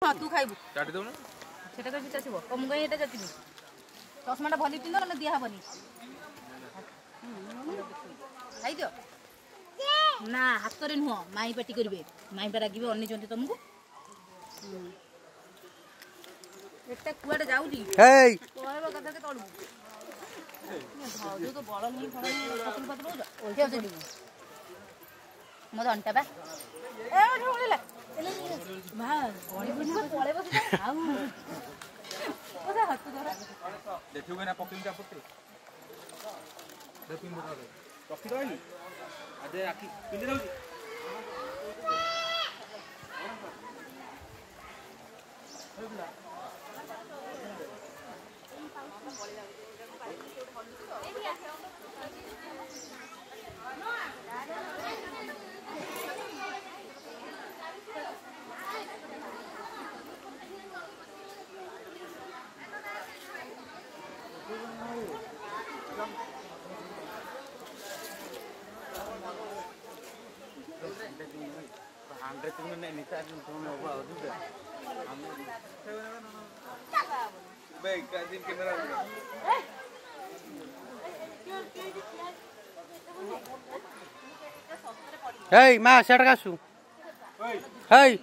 हाँ तू खाइबू चाटी दउन सेटा कहि चाचिबो कम गई एटा चाचिबू चश्माटा भली पिंद न दिया हबनी खाइ दियो ना हाथ रे नुह माई पाटी करबे माई पे रागिबे अन्नी जंती तुमको एटा कुआडे जाउली हेय कहबो कथा के तळू भाउजू तो बड़ नहीं फड़ पतल पतल हो जा ओके से मो अंटा बा ए ढोळीला भा पळे बस आउ ओसा हाथ धरा देखियो ना पकिन का पट्टी देखिन मोरा रखी दई आजे आखी पिंदी रहउची हेय मा सेट कासु हेय